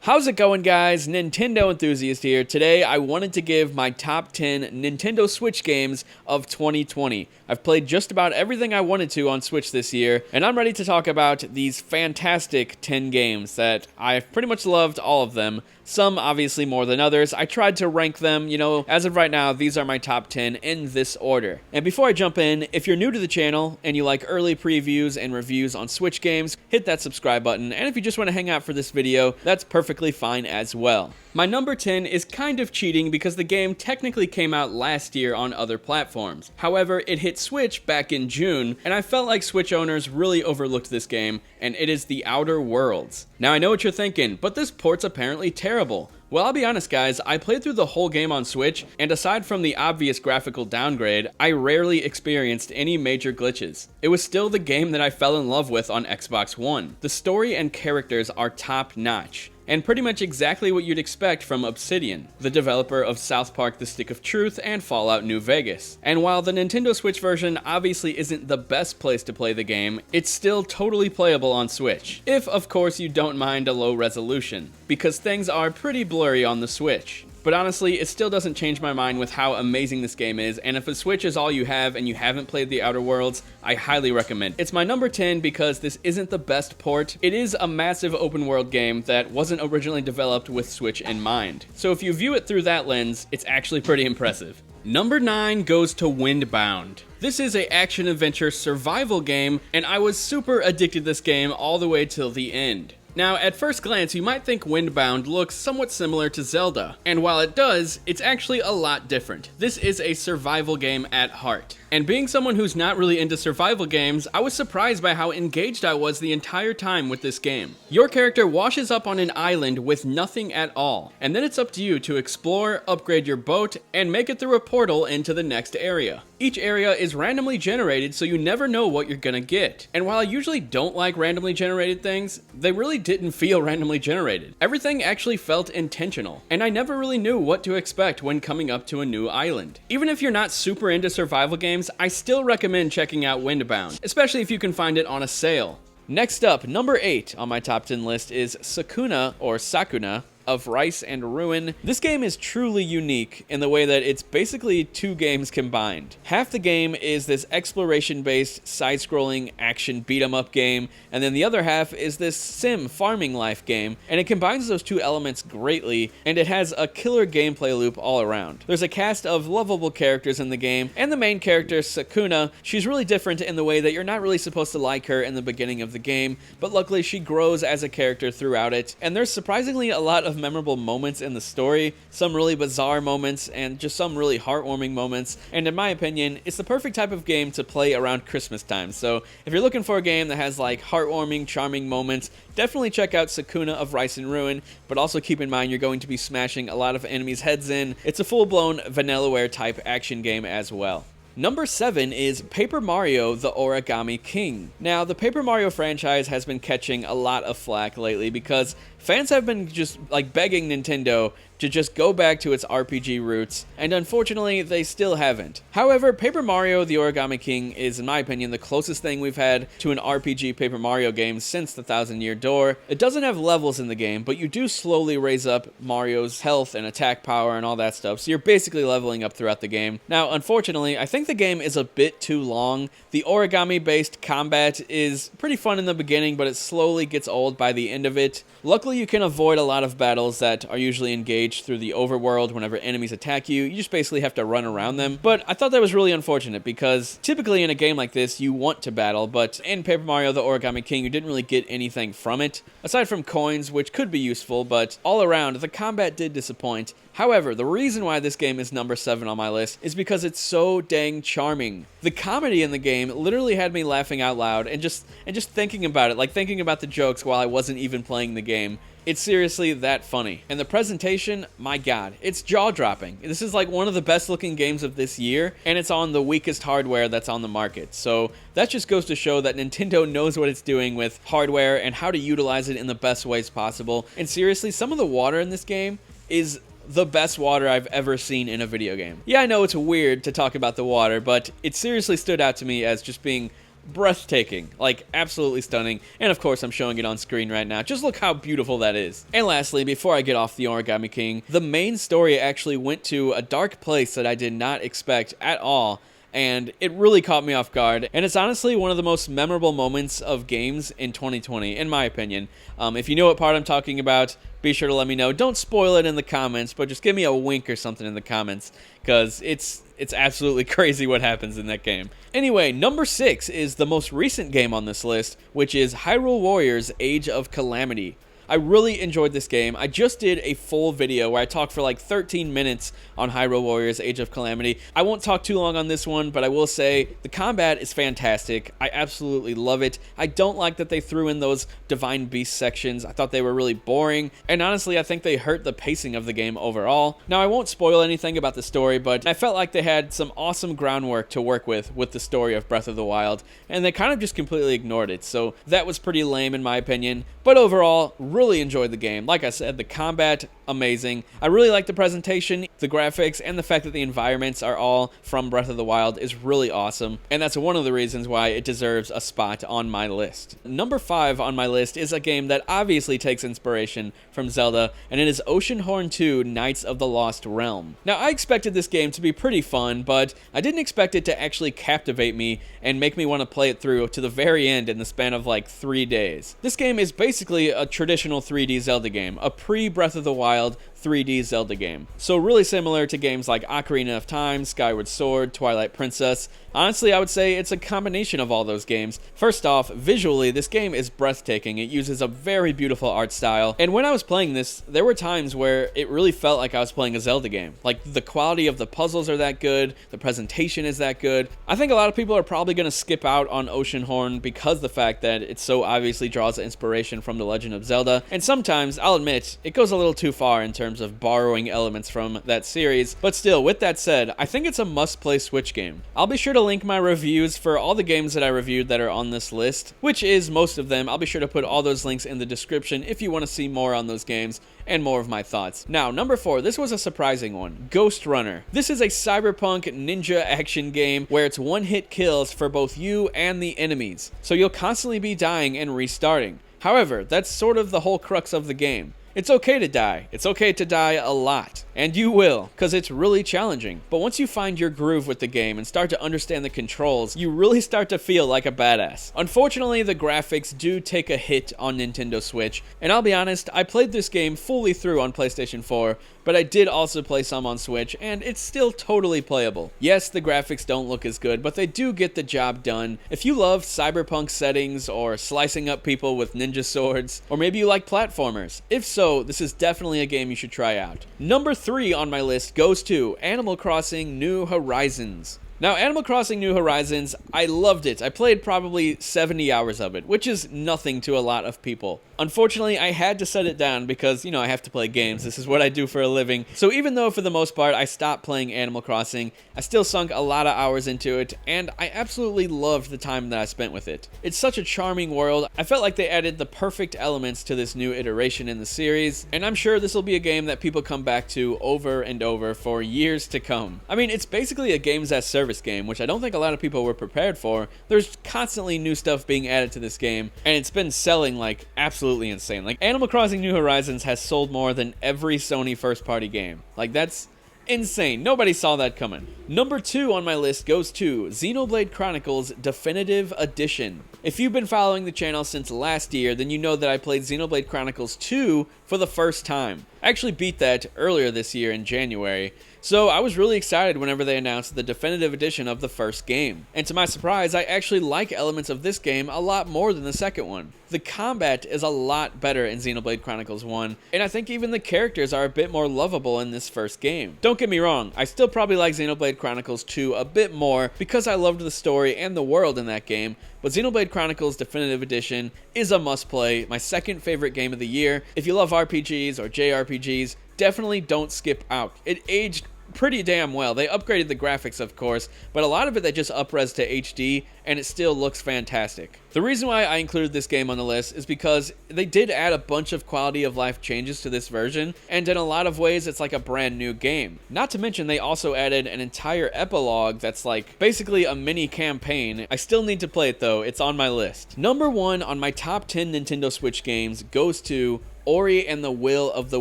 How's it going, guys? Nintendo Enthusiast here. Today I wanted to give my top 10 Nintendo Switch games of 2020. I've played just about everything I wanted to on Switch this year, and I'm ready to talk about these fantastic 10 games that I've pretty much loved all of them. Some obviously more than others. I tried to rank them, as of right now, these are my top 10 in this order. And before I jump in, if you're new to the channel and you like early previews and reviews on Switch games, hit that subscribe button, and if you just want to hang out for this video, that's perfectly fine as well. My number 10 is kind of cheating because the game technically came out last year on other platforms. However, it hit Switch back in June, and I felt like Switch owners really overlooked this game, and it is The Outer Worlds. Now I know what you're thinking, but this port's apparently terrible. Well, I'll be honest, guys, I played through the whole game on Switch, and aside from the obvious graphical downgrade, I rarely experienced any major glitches. It was still the game that I fell in love with on Xbox One. The story and characters are top-notch, and pretty much exactly what you'd expect from Obsidian, the developer of South Park: The Stick of Truth and Fallout New Vegas. And while the Nintendo Switch version obviously isn't the best place to play the game, it's still totally playable on Switch, if of course you don't mind a low resolution, because things are pretty blurry on the Switch. But honestly, it still doesn't change my mind with how amazing this game is, and if a Switch is all you have and you haven't played The Outer Worlds, I highly recommend it. It's my number 10 because this isn't the best port. It is a massive open world game that wasn't originally developed with Switch in mind. So if you view it through that lens, it's actually pretty impressive. Number 9 goes to Windbound. This is a action-adventure survival game, and I was super addicted to this game all the way till the end. Now, at first glance, you might think Windbound looks somewhat similar to Zelda, and while it does, it's actually a lot different. This is a survival game at heart. And being someone who's not really into survival games, I was surprised by how engaged I was the entire time with this game. Your character washes up on an island with nothing at all, and then it's up to you to explore, upgrade your boat, and make it through a portal into the next area. Each area is randomly generated, so you never know what you're gonna get. And while I usually don't like randomly generated things, they really didn't feel randomly generated. Everything actually felt intentional, and I never really knew what to expect when coming up to a new island. Even if you're not super into survival games, I still recommend checking out Windbound, especially if you can find it on a sale. Next up, number 8 on my top 10 list is Sucuna, or Sucuna, of Rice and Ruin. This game is truly unique in the way that it's basically two games combined. Half the game is this exploration-based, side-scrolling action beat-em-up game, and then the other half is this sim farming life game, and it combines those two elements greatly, and it has a killer gameplay loop all around. There's a cast of lovable characters in the game, and the main character, Sucuna, she's really different in the way that you're not really supposed to like her in the beginning of the game, but luckily she grows as a character throughout it, and there's surprisingly a lot of memorable moments in the story, some really bizarre moments, and just some really heartwarming moments, and in my opinion, it's the perfect type of game to play around Christmas time. So if you're looking for a game that has like heartwarming, charming moments, definitely check out Sucuna of Rice and Ruin, but also keep in mind you're going to be smashing a lot of enemies' heads in. It's a full-blown Vanillaware type action game as well. Number 7 is Paper Mario: The Origami King. Now, the Paper Mario franchise has been catching a lot of flack lately because fans have been just like begging Nintendo to just go back to its RPG roots, and unfortunately, they still haven't. However, Paper Mario: The Origami King is, in my opinion, the closest thing we've had to an RPG Paper Mario game since the Thousand Year Door. It doesn't have levels in the game, but you do slowly raise up Mario's health and attack power and all that stuff, so you're basically leveling up throughout the game. Now, unfortunately, I think the game is a bit too long. The origami-based combat is pretty fun in the beginning, but it slowly gets old by the end of it. Luckily, you can avoid a lot of battles that are usually engaged through the overworld whenever enemies attack you. You just basically have to run around them. But I thought that was really unfortunate because typically in a game like this, you want to battle, but in Paper Mario: The Origami King, you didn't really get anything from it, aside from coins, which could be useful, but all around, the combat did disappoint. However, the reason why this game is number 7 on my list is because it's so dang charming. The comedy in the game literally had me laughing out loud and just thinking about it, like thinking about the jokes while I wasn't even playing the game. It's seriously that funny. And the presentation, my god, it's jaw-dropping. This is like one of the best looking games of this year, and it's on the weakest hardware that's on the market. So that just goes to show that Nintendo knows what it's doing with hardware and how to utilize it in the best ways possible. And seriously, some of the water in this game is the best water I've ever seen in a video game. Yeah, I know it's weird to talk about the water, but it seriously stood out to me as just being breathtaking, like absolutely stunning. And of course I'm showing it on screen right now. Just look how beautiful that is. And lastly, before I get off the Origami King, the main story actually went to a dark place that I did not expect at all, and it really caught me off guard, and it's honestly one of the most memorable moments of games in 2020, in my opinion. If you know what part I'm talking about, be sure to let me know. Don't spoil it in the comments, but just give me a wink or something in the comments, because it's absolutely crazy what happens in that game. Anyway, number 6 is the most recent game on this list, which is Hyrule Warriors Age of Calamity. I really enjoyed this game. I just did a full video where I talked for like 13 minutes on Hyrule Warriors Age of Calamity. I won't talk too long on this one, but I will say the combat is fantastic. I absolutely love it. I don't like that they threw in those Divine Beast sections. I thought they were really boring, and honestly, I think they hurt the pacing of the game overall. Now, I won't spoil anything about the story, but I felt like they had some awesome groundwork to work with the story of Breath of the Wild, and they kind of just completely ignored it, so that was pretty lame in my opinion. But overall, really enjoyed the game. Like I said, the combat, amazing. I really like the presentation, the graphics, and the fact that the environments are all from Breath of the Wild is really awesome, and that's one of the reasons why it deserves a spot on my list. Number 5 on my list is a game that obviously takes inspiration from Zelda, and it is Oceanhorn 2: Knights of the Lost Realm. Now, I expected this game to be pretty fun, but I didn't expect it to actually captivate me and make me want to play it through to the very end in the span of like 3 days. This game is basically a traditional 3D Zelda game, a pre-Breath of the Wild 3D Zelda game. So really similar to games like Ocarina of Time, Skyward Sword, Twilight Princess. Honestly, I would say it's a combination of all those games. First off, visually, this game is breathtaking. It uses a very beautiful art style, and when I was playing this, there were times where it really felt like I was playing a Zelda game. Like, the quality of the puzzles are that good, the presentation is that good. I think a lot of people are probably going to skip out on Oceanhorn because of the fact that it so obviously draws inspiration from The Legend of Zelda, and sometimes, I'll admit, it goes a little too far in terms of borrowing elements from that series. But still, with that said, I think it's a must-play Switch game. I'll be sure to link my reviews for all the games that I reviewed that are on this list, which is most of them. I'll be sure to put all those links in the description if you want to see more on those games and more of my thoughts. Now, number 4, this was a surprising one. Ghostrunner. This is a cyberpunk ninja action game where it's one-hit kills for both you and the enemies, so you'll constantly be dying and restarting. However, that's sort of the whole crux of the game. It's okay to die. It's okay to die a lot. And you will, because it's really challenging. But once you find your groove with the game and start to understand the controls, you really start to feel like a badass. Unfortunately, the graphics do take a hit on Nintendo Switch, and I'll be honest, I played this game fully through on PlayStation 4, but I did also play some on Switch, and it's still totally playable. Yes, the graphics don't look as good, but they do get the job done. If you love cyberpunk settings, or slicing up people with ninja swords, or maybe you like platformers, if so, this is definitely a game you should try out. Number 3 on my list goes to Animal Crossing New Horizons. Now, Animal Crossing New Horizons, I loved it. I played probably 70 hours of it, which is nothing to a lot of people. Unfortunately, I had to set it down because, I have to play games. This is what I do for a living. So even though for the most part I stopped playing Animal Crossing, I still sunk a lot of hours into it, and I absolutely loved the time that I spent with it. It's such a charming world. I felt like they added the perfect elements to this new iteration in the series, and I'm sure this will be a game that people come back to over and over for years to come. I mean, it's basically a games as service game, which I don't think a lot of people were prepared for. There's constantly new stuff being added to this game, and it's been selling like absolutely insane. Like, Animal Crossing New Horizons has sold more than every Sony first-party game. Like, that's insane. Nobody saw that coming. Number 2 on my list goes to Xenoblade Chronicles Definitive Edition. If you've been following the channel since last year, then you know that I played Xenoblade Chronicles 2 for the first time. I actually beat that earlier this year in January, so I was really excited whenever they announced the definitive edition of the first game. And to my surprise, I actually like elements of this game a lot more than the second one. The combat is a lot better in Xenoblade Chronicles 1, and I think even the characters are a bit more lovable in this first game. Don't get me wrong, I still probably like Xenoblade Chronicles 2 a bit more because I loved the story and the world in that game, but Xenoblade Chronicles Definitive Edition is a must-play, my second favorite game of the year. If you love RPGs or JRPGs, definitely don't skip out. It aged pretty damn well. They upgraded the graphics, of course, but a lot of it they just up-res to HD, and it still looks fantastic. The reason why I included this game on the list is because they did add a bunch of quality of life changes to this version, and in a lot of ways it's like a brand new game. Not to mention they also added an entire epilogue that's like basically a mini campaign. I still need to play it though, it's on my list. Number 1 on my top 10 Nintendo Switch games goes to Ori and the Will of the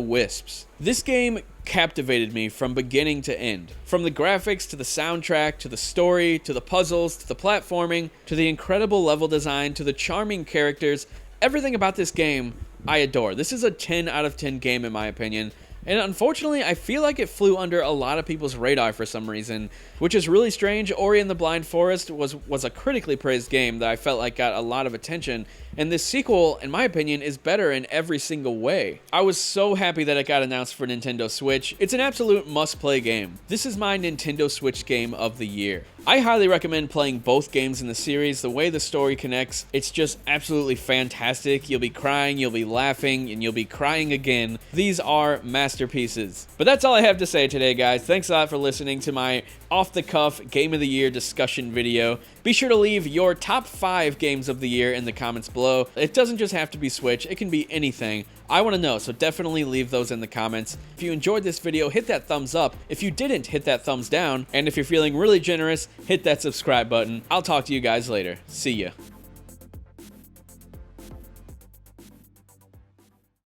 Wisps. This game captivated me from beginning to end. From the graphics, to the soundtrack, to the story, to the puzzles, to the platforming, to the incredible level design, to the charming characters, everything about this game I adore. This is a 10 out of 10 game in my opinion. And unfortunately, I feel like it flew under a lot of people's radar for some reason, which is really strange. Ori and the Blind Forest was a critically praised game that I felt like got a lot of attention, and this sequel, in my opinion, is better in every single way. I was so happy that it got announced for Nintendo Switch. It's an absolute must-play game. This is my Nintendo Switch game of the year. I highly recommend playing both games in the series. The way the story connects, it's just absolutely fantastic. You'll be crying, you'll be laughing, and you'll be crying again. These are masterpieces. But that's all I have to say today, guys. Thanks a lot for listening to my off-the-cuff Game of the Year discussion video. Be sure to leave your top 5 games of the year in the comments below. It doesn't just have to be Switch, it can be anything. I want to know, so definitely leave those in the comments. If you enjoyed this video, hit that thumbs up. If you didn't, hit that thumbs down. And if you're feeling really generous, hit that subscribe button. I'll talk to you guys later. See ya.